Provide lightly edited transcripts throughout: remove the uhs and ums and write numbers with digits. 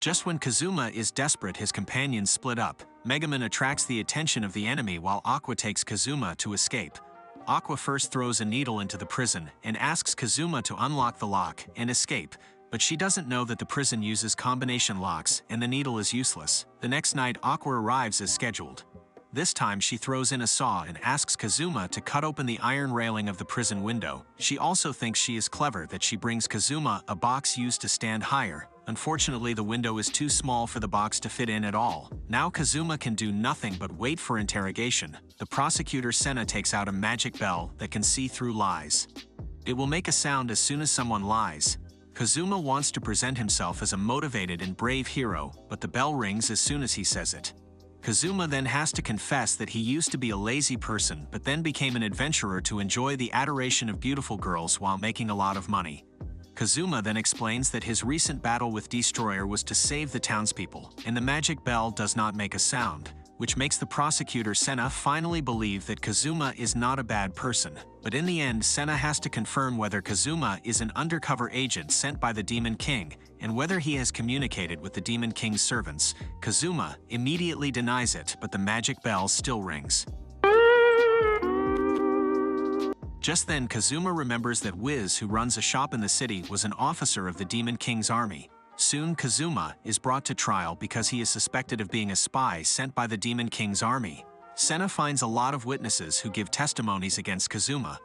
Just when Kazuma is desperate, his companions split up. Megaman attracts the attention of the enemy while Aqua takes Kazuma to escape. Aqua first throws a needle into the prison and asks Kazuma to unlock the lock and escape, but she doesn't know that the prison uses combination locks and the needle is useless. The next night, Aqua arrives as scheduled. This time she throws in a saw and asks Kazuma to cut open the iron railing of the prison window. She also thinks she is clever that she brings Kazuma a box used to stand higher. Unfortunately, the window is too small for the box to fit in at all. Now Kazuma can do nothing but wait for interrogation. The prosecutor Senna takes out a magic bell that can see through lies. It will make a sound as soon as someone lies. Kazuma wants to present himself as a motivated and brave hero, but the bell rings as soon as he says it. Kazuma then has to confess that he used to be a lazy person but then became an adventurer to enjoy the adoration of beautiful girls while making a lot of money. Kazuma then explains that his recent battle with Destroyer was to save the townspeople, and the magic bell does not make a sound, which makes the prosecutor Senna finally believe that Kazuma is not a bad person. But in the end, Senna has to confirm whether Kazuma is an undercover agent sent by the Demon King, and whether he has communicated with the Demon King's servants. Kazuma immediately denies it, but the magic bell still rings. Just then, Kazuma remembers that Wiz, who runs a shop in the city, was an officer of the Demon King's army. Soon, Kazuma is brought to trial because he is suspected of being a spy sent by the Demon King's army. Senna finds a lot of witnesses who give testimonies against Kazuma.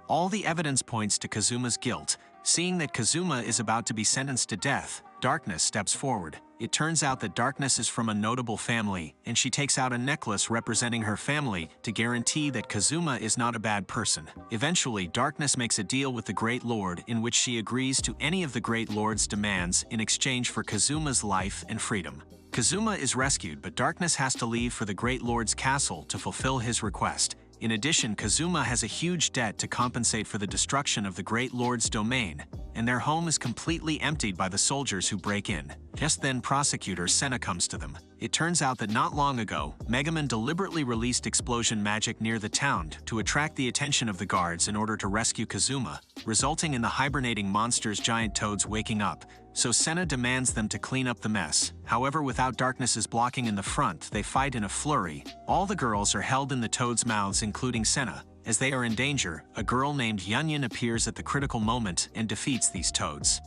All the evidence points to Kazuma's guilt. Seeing that Kazuma is about to be sentenced to death, Darkness steps forward. It turns out that Darkness is from a notable family, and she takes out a necklace representing her family to guarantee that Kazuma is not a bad person. Eventually, Darkness makes a deal with the Great Lord in which she agrees to any of the Great Lord's demands in exchange for Kazuma's life and freedom. Kazuma is rescued, but Darkness has to leave for the Great Lord's castle to fulfill his request. In addition, Kazuma has a huge debt to compensate for the destruction of the Great Lord's domain, and their home is completely emptied by the soldiers who break in. Just then, prosecutor Senna comes to them. It turns out that not long ago, Megaman deliberately released explosion magic near the town to attract the attention of the guards in order to rescue Kazuma, resulting in the hibernating monster's giant toads waking up. So Senna demands them to clean up the mess. However, without Darkness's blocking in the front, they fight in a flurry. All the girls are held in the toads' mouths, including Senna. As they are in danger, a girl named Yunyan appears at the critical moment and defeats these toads.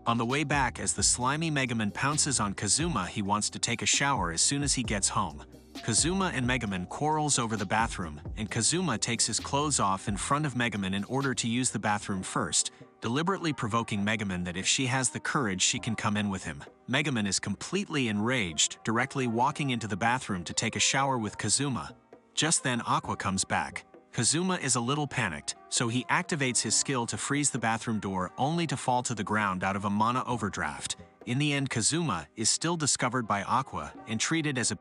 On the way back, as the slimy Megaman pounces on Kazuma, he wants to take a shower as soon as he gets home. Kazuma and Megaman quarrels over the bathroom, and Kazuma takes his clothes off in front of Megaman in order to use the bathroom first, deliberately provoking Megaman that if she has the courage, she can come in with him. Megaman is completely enraged, directly walking into the bathroom to take a shower with Kazuma. Just then, Aqua comes back. Kazuma is a little panicked, so he activates his skill to freeze the bathroom door only to fall to the ground out of a mana overdraft. In the end, Kazuma is still discovered by Aqua and treated as a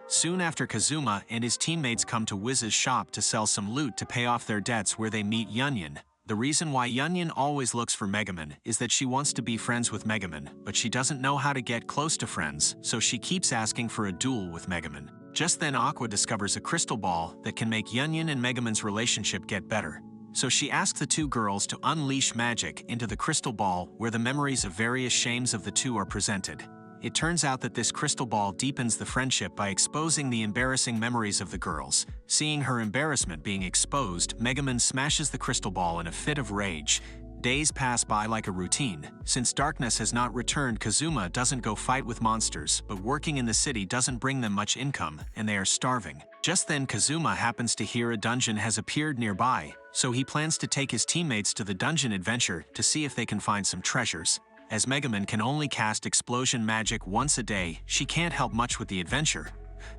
Soon after, Kazuma and his teammates come to Wiz's shop to sell some loot to pay off their debts, where they meet Yunyan. The reason why Yunyan always looks for Megaman is that she wants to be friends with Megaman, but she doesn't know how to get close to friends, so she keeps asking for a duel with Megaman. Just then, Aqua discovers a crystal ball that can make Yunyan and Megaman's relationship get better. So she asks the two girls to unleash magic into the crystal ball, where the memories of various shames of the two are presented. It turns out that this crystal ball deepens the friendship by exposing the embarrassing memories of the girls. Seeing her embarrassment being exposed, Megaman smashes the crystal ball in a fit of rage. Days pass by like a routine. Since Darkness has not returned, Kazuma doesn't go fight with monsters, but working in the city doesn't bring them much income, and they are starving. Just then, Kazuma happens to hear a dungeon has appeared nearby, so he plans to take his teammates to the dungeon adventure to see if they can find some treasures. As Megaman can only cast explosion magic once a day, she can't help much with the adventure.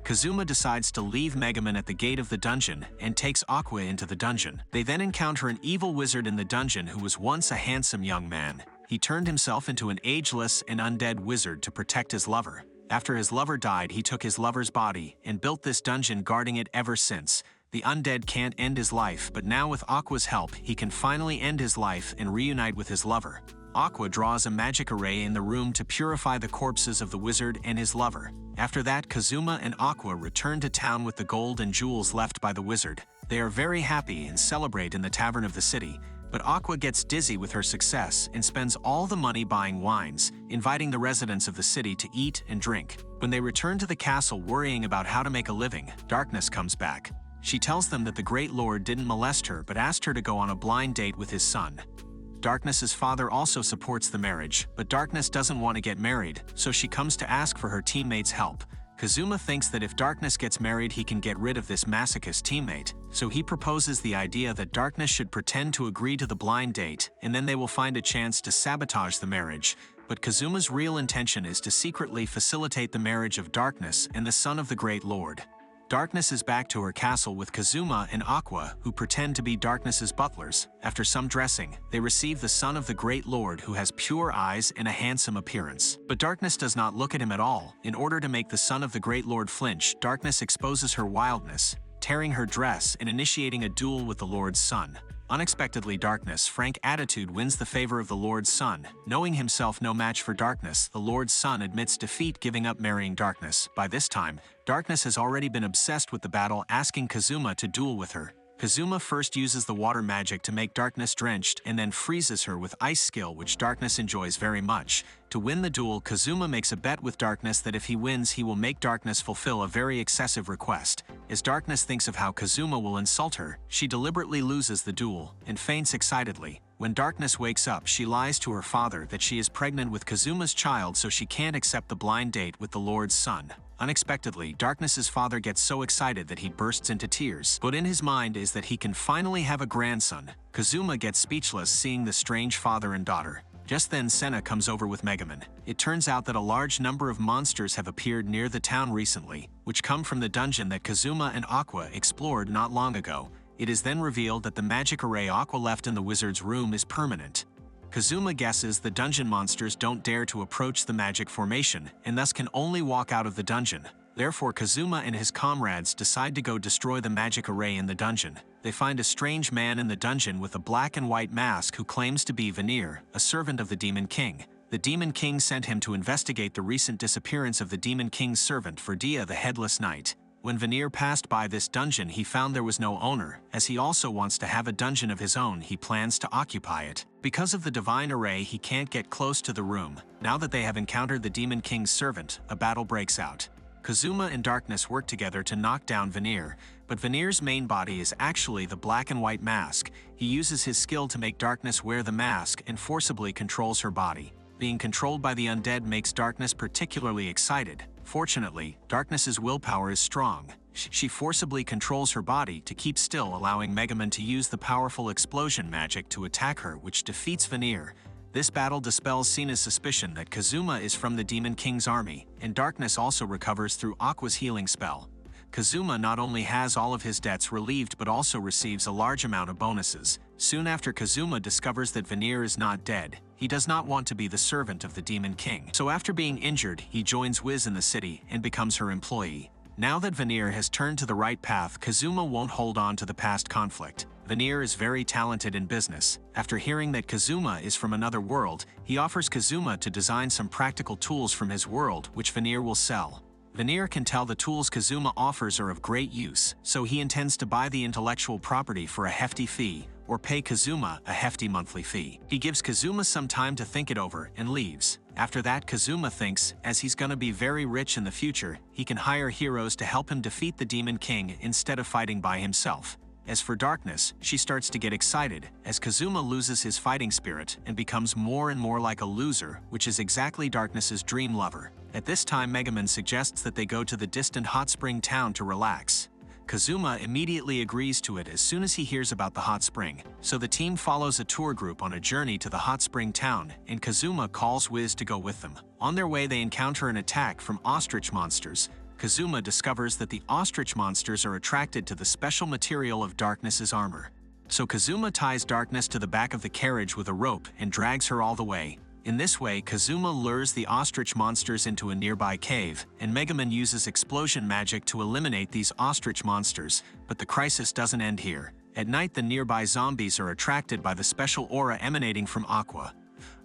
Kazuma decides to leave Megaman at the gate of the dungeon and takes Aqua into the dungeon. They then encounter an evil wizard in the dungeon who was once a handsome young man. He turned himself into an ageless and undead wizard to protect his lover. After his lover died, he took his lover's body and built this dungeon, guarding it ever since. The undead can't end his life, but now with Aqua's help, he can finally end his life and reunite with his lover. Aqua draws a magic array in the room to purify the corpses of the wizard and his lover. After that, Kazuma and Aqua return to town with the gold and jewels left by the wizard. They are very happy and celebrate in the tavern of the city. But Aqua gets dizzy with her success and spends all the money buying wines, inviting the residents of the city to eat and drink. When they return to the castle worrying about how to make a living, Darkness comes back. She tells them that the Great Lord didn't molest her but asked her to go on a blind date with his son. Darkness's father also supports the marriage, but Darkness doesn't want to get married, so she comes to ask for her teammate's help. Kazuma thinks that if Darkness gets married he can get rid of this masochist teammate, so he proposes the idea that Darkness should pretend to agree to the blind date, and then they will find a chance to sabotage the marriage. But Kazuma's real intention is to secretly facilitate the marriage of Darkness and the son of the Great Lord. Darkness is back to her castle with Kazuma and Aqua, who pretend to be Darkness's butlers. After some dressing, they receive the son of the Great Lord who has pure eyes and a handsome appearance. But Darkness does not look at him at all. In order to make the son of the Great Lord flinch, Darkness exposes her wildness, tearing her dress and initiating a duel with the Lord's son. Unexpectedly, Darkness' frank attitude wins the favor of the Lord's son. Knowing himself no match for Darkness, the Lord's son admits defeat, giving up marrying Darkness. By this time, Darkness has already been obsessed with the battle, asking Kazuma to duel with her. Kazuma first uses the water magic to make Darkness drenched and then freezes her with ice skill, which Darkness enjoys very much. To win the duel, Kazuma makes a bet with Darkness that if he wins he will make Darkness fulfill a very excessive request. As Darkness thinks of how Kazuma will insult her, she deliberately loses the duel and faints excitedly. When Darkness wakes up, she lies to her father that she is pregnant with Kazuma's child, so she can't accept the blind date with the Lord's son. Unexpectedly, Darkness's father gets so excited that he bursts into tears. But in his mind is that he can finally have a grandson. Kazuma gets speechless seeing the strange father and daughter. Just then Senna comes over with Megaman. It turns out that a large number of monsters have appeared near the town recently, which come from the dungeon that Kazuma and Aqua explored not long ago. It is then revealed that the magic array Aqua left in the wizard's room is permanent. Kazuma guesses the dungeon monsters don't dare to approach the magic formation, and thus can only walk out of the dungeon. Therefore, Kazuma and his comrades decide to go destroy the magic array in the dungeon. They find a strange man in the dungeon with a black and white mask who claims to be Vanir, a servant of the Demon King. The Demon King sent him to investigate the recent disappearance of the Demon King's servant, Verdia the Headless Knight. When Vanir passed by this dungeon, he found there was no owner. As he also wants to have a dungeon of his own, he plans to occupy it. Because of the divine array, he can't get close to the room. Now that they have encountered the Demon King's servant, a battle breaks out. Kazuma and Darkness work together to knock down Vanir, but Vanir's main body is actually the black and white mask. He uses his skill to make Darkness wear the mask and forcibly controls her body. Being controlled by the undead makes Darkness particularly excited. Fortunately, Darkness's willpower is strong. She forcibly controls her body to keep still, allowing Megaman to use the powerful explosion magic to attack her, which defeats Vanir. This battle dispels Cena's suspicion that Kazuma is from the Demon King's army, and Darkness also recovers through Aqua's healing spell. Kazuma not only has all of his debts relieved but also receives a large amount of bonuses. Soon after Kazuma discovers that Vanir is not dead, he does not want to be the servant of the Demon King. So after being injured, he joins Wiz in the city and becomes her employee. Now that Vanir has turned to the right path, Kazuma won't hold on to the past conflict. Vanir is very talented in business. After hearing that Kazuma is from another world, he offers Kazuma to design some practical tools from his world, which Vanir will sell. Vanir can tell the tools Kazuma offers are of great use, so he intends to buy the intellectual property for a hefty fee, or pay Kazuma a hefty monthly fee. He gives Kazuma some time to think it over and leaves. After that, Kazuma thinks, as he's gonna be very rich in the future, he can hire heroes to help him defeat the Demon King instead of fighting by himself. As for Darkness, she starts to get excited, as Kazuma loses his fighting spirit and becomes more and more like a loser, which is exactly Darkness's dream lover. At this time, Megaman suggests that they go to the distant hot spring town to relax. Kazuma immediately agrees to it as soon as he hears about the hot spring, so the team follows a tour group on a journey to the hot spring town, and Kazuma calls Wiz to go with them. On their way, they encounter an attack from ostrich monsters. Kazuma discovers that the ostrich monsters are attracted to the special material of Darkness's armor. So Kazuma ties Darkness to the back of the carriage with a rope and drags her all the way. In this way, Kazuma lures the ostrich monsters into a nearby cave, and Megaman uses explosion magic to eliminate these ostrich monsters, but the crisis doesn't end here. At night, the nearby zombies are attracted by the special aura emanating from Aqua.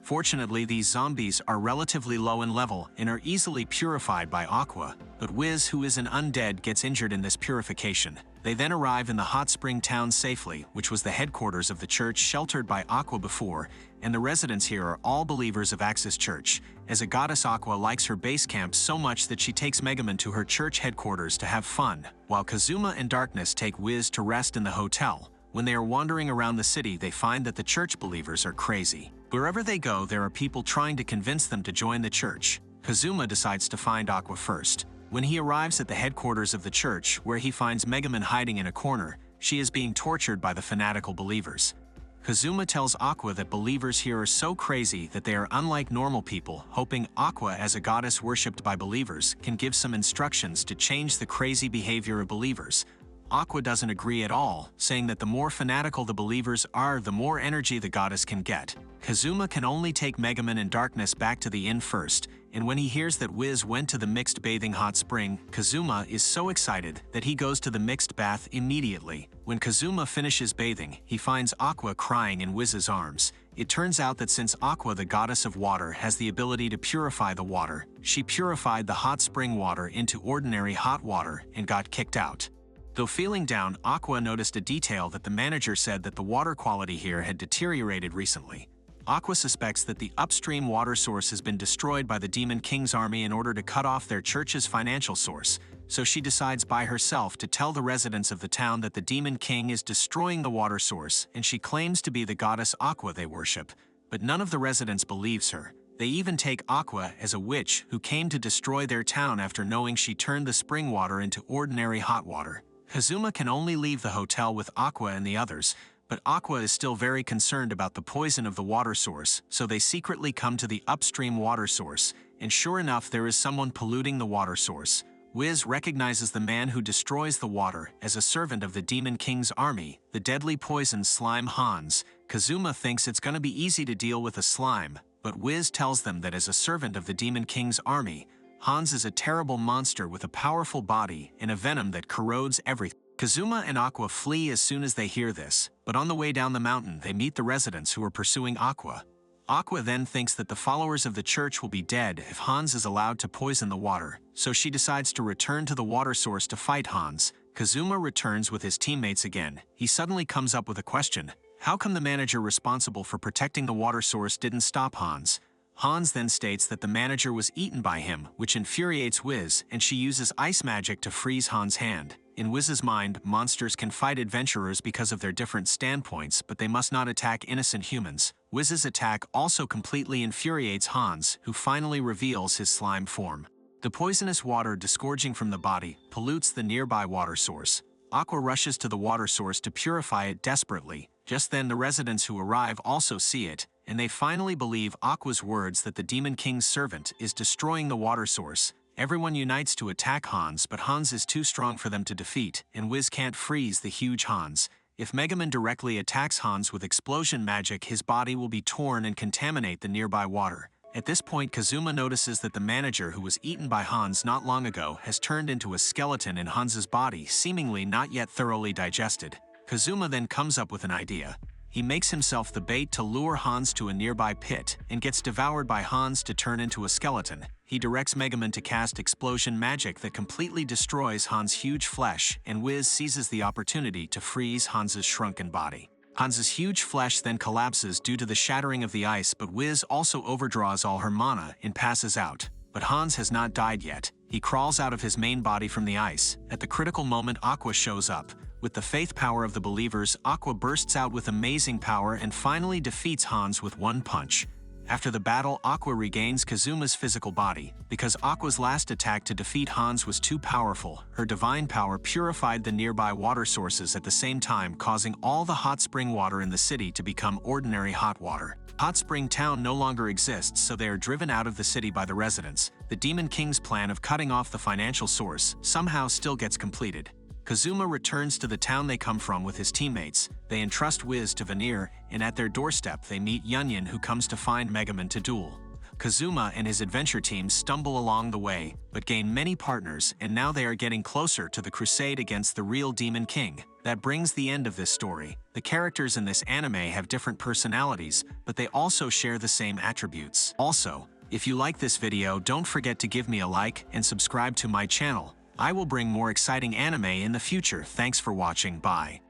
Fortunately, these zombies are relatively low in level and are easily purified by Aqua, but Wiz, who is an undead, gets injured in this purification. They then arrive in the hot spring town safely, which was the headquarters of the church sheltered by Aqua before, and the residents here are all believers of Axis Church. As a goddess, Aqua likes her base camp so much that she takes Megaman to her church headquarters to have fun, while Kazuma and Darkness take Wiz to rest in the hotel. When they are wandering around the city, they find that the church believers are crazy. Wherever they go, there are people trying to convince them to join the church. Kazuma decides to find Aqua first. When he arrives at the headquarters of the church, where he finds Megaman hiding in a corner, she is being tortured by the fanatical believers. Kazuma tells Aqua that believers here are so crazy that they are unlike normal people, hoping Aqua, as a goddess worshipped by believers, can give some instructions to change the crazy behavior of believers. Aqua doesn't agree at all, saying that the more fanatical the believers are, the more energy the goddess can get. Kazuma can only take Megaman and Darkness back to the inn first, and when he hears that Wiz went to the mixed bathing hot spring, Kazuma is so excited that he goes to the mixed bath immediately. When Kazuma finishes bathing, he finds Aqua crying in Wiz's arms. It turns out that since Aqua, the goddess of water, has the ability to purify the water, she purified the hot spring water into ordinary hot water and got kicked out. Though feeling down, Aqua noticed a detail that the manager said that the water quality here had deteriorated recently. Aqua suspects that the upstream water source has been destroyed by the Demon King's army in order to cut off their church's financial source, so she decides by herself to tell the residents of the town that the Demon King is destroying the water source, and she claims to be the goddess Aqua they worship, but none of the residents believes her. They even take Aqua as a witch who came to destroy their town after knowing she turned the spring water into ordinary hot water. Kazuma can only leave the hotel with Aqua and the others, but Aqua is still very concerned about the poison of the water source, so they secretly come to the upstream water source, and sure enough, there is someone polluting the water source. Wiz recognizes the man who destroys the water as a servant of the Demon King's army, the deadly poison slime Hans. Kazuma thinks it's gonna be easy to deal with a slime, but Wiz tells them that as a servant of the Demon King's army, Hans is a terrible monster with a powerful body and a venom that corrodes everything. Kazuma and Aqua flee as soon as they hear this, but on the way down the mountain they meet the residents who are pursuing Aqua. Aqua then thinks that the followers of the church will be dead if Hans is allowed to poison the water, so she decides to return to the water source to fight Hans. Kazuma returns with his teammates again. He suddenly comes up with a question. How come the manager responsible for protecting the water source didn't stop Hans? Hans then states that the manager was eaten by him, which infuriates Wiz, and she uses ice magic to freeze Hans' hand. In Wiz's mind, monsters can fight adventurers because of their different standpoints, but they must not attack innocent humans. Wiz's attack also completely infuriates Hans, who finally reveals his slime form. The poisonous water disgorging from the body pollutes the nearby water source. Aqua rushes to the water source to purify it desperately. Just then, the residents who arrive also see it, and they finally believe Aqua's words that the Demon King's servant is destroying the water source. Everyone unites to attack Hans, but Hans is too strong for them to defeat, and Wiz can't freeze the huge Hans. If Megaman directly attacks Hans with explosion magic, his body will be torn and contaminate the nearby water. At this point, Kazuma notices that the manager who was eaten by Hans not long ago has turned into a skeleton in Hans's body, seemingly not yet thoroughly digested. Kazuma then comes up with an idea. He makes himself the bait to lure Hans to a nearby pit, and gets devoured by Hans to turn into a skeleton. He directs Megaman to cast explosion magic that completely destroys Hans' huge flesh, and Wiz seizes the opportunity to freeze Hans's shrunken body. Hans's huge flesh then collapses due to the shattering of the ice, but Wiz also overdraws all her mana and passes out. But Hans has not died yet. He crawls out of his main body from the ice. At the critical moment, Aqua shows up. With the faith power of the believers, Aqua bursts out with amazing power and finally defeats Hans with one punch. After the battle, Aqua regains Kazuma's physical body. Because Aqua's last attack to defeat Hans was too powerful, her divine power purified the nearby water sources at the same time, causing all the hot spring water in the city to become ordinary hot water. Hot Spring Town no longer exists, so they are driven out of the city by the residents. The Demon King's plan of cutting off the financial source somehow still gets completed. Kazuma returns to the town they come from with his teammates. They entrust Wiz to Vanir, and at their doorstep they meet Yunyan, who comes to find Megaman to duel. Kazuma and his adventure team stumble along the way, but gain many partners, and now they are getting closer to the crusade against the real Demon King. That brings the end of this story. The characters in this anime have different personalities, but they also share the same attributes. Also, if you like this video, don't forget to give me a like and subscribe to my channel. I will bring more exciting anime in the future. Thanks for watching. Bye.